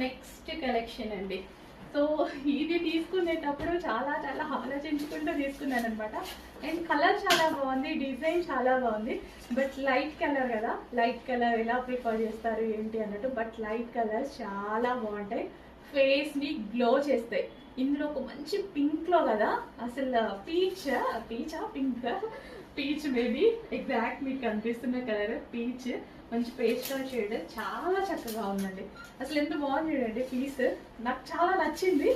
Next collection అండి. So ఇది తీసుకునేటప్పుడు చాలా చాలా ఆలోచించుకుంటూ తీసుకున్నాను అనమాట. అండ్ కలర్ చాలా బాగుంది, డిజైన్ చాలా బాగుంది. బట్ లైట్ కలర్ కదా, లైట్ కలర్ ఎలా ప్రిఫర్ చేస్తారు ఏంటి అన్నట్టు. బట్ లైట్ కలర్స్ చాలా బాగుంటాయి, ఫేస్ని గ్లో చేస్తాయి. ఇందులో ఒక మంచి పింక్లో కదా, అసలు పింక్ పీచ్ మేబీ ఎగ్జాక్ట్ మీకు కనిపిస్తున్న కలర్ పీచ్, మంచి పేస్టల్ షేడ్, చాలా చక్కగా ఉందండి. అసలు ఎంత బాగుంది చూడండి పీస్, నాకు చాలా నచ్చింది.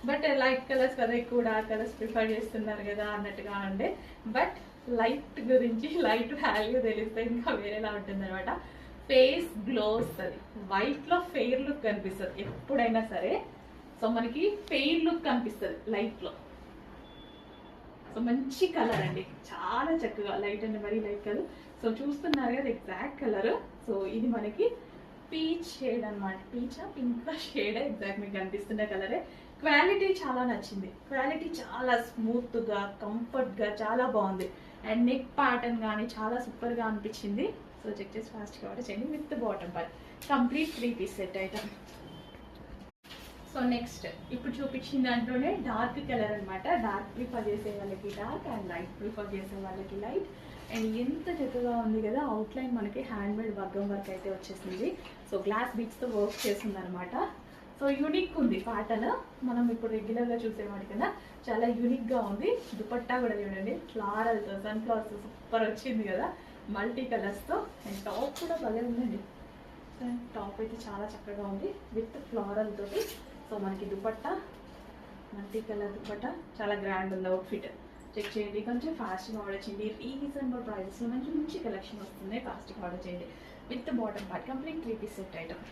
బట్ లైట్ కలర్స్ కదా, ఎక్కువ డార్క్ కలర్స్ ప్రిఫర్ చేస్తున్నారు కదా అన్నట్టుగా ఉండే. బట్ లైట్ గురించి, లైట్ వాల్యూ తెలిస్తే ఇంకా వేరేలా ఉంటుంది అనమాట. ఫేస్ గ్లో వస్తుంది, వైట్లో ఫెయిర్ లుక్ కనిపిస్తుంది ఎప్పుడైనా సరే. సో మనకి ఫెయిర్ లుక్ కనిపిస్తుంది లైట్లో. సో మంచి కలర్ అండి, చాలా చక్కగా లైట్ అండి, మరీ లైట్ కలర్. సో చూస్తున్నారు కదా ఎగ్జాక్ట్ కలర్. సో ఇది మనకి పీచ్ షేడ్ అనమాట, పీచా పింక్ షేడ్ ఎగ్జాక్ట్ మీకు కనిపిస్తున్న కలరే. క్వాలిటీ చాలా నచ్చింది, క్వాలిటీ చాలా స్మూత్గా కంఫర్ట్గా చాలా బాగుంది. అండ్ నెక్ ప్యాటర్న్ కానీ చాలా సూపర్గా అనిపించింది. సో చెక్ చేసి ఫాస్ట్గా ఆర్డర్ చేయండి. With bottom part complete 3 piece set item. So next ఇప్పుడు చూపించిన దాంట్లోనే డార్క్ కలర్ అనమాట. డార్క్ ప్రిఫర్ చేసే వాళ్ళకి డార్క్, అండ్ లైట్ ప్రిఫర్ చేసే వాళ్ళకి లైట్. అండ్ ఎంత చక్కగా ఉంది కదా, అవుట్లైన్ మనకి హ్యాండ్మేడ్ మగ్గం వర్క్ అయితే వచ్చేసింది. సో గ్లాస్ బీట్స్తో వర్క్ చేస్తుంది అనమాట. సో యూనిక్ ఉంది ప్యాటర్న్, మనం ఇప్పుడు రెగ్యులర్గా చూసేవాడి కన్నా చాలా యూనిక్గా ఉంది. దుపట్టా కూడా చూడండి, ఫ్లారల్తో సన్ఫ్లవర్స్ సూపర్ వచ్చింది కదా, మల్టీ కలర్స్తో. అండ్ టాప్ కూడా భలే ఉందండి, టాప్ అయితే చాలా చక్కగా ఉంది విత్ ఫ్లోరల్ తోటి. సో మనకి దుపట్టా మల్టీ కలర్ దుపట్టా, చాలా గ్రాండ్ ఉంది అవుట్ఫిట్. చెక్ చేయండి, కొంచెం ఫాస్ట్గా ఆర్డర్ చేయండి. రీజనబుల్ ప్రైజెస్లో మంచి మంచి కలెక్షన్ వస్తుంది, ఫాస్ట్గా ఆర్డర్ చేయండి. With bottom part complete 3 piece set item.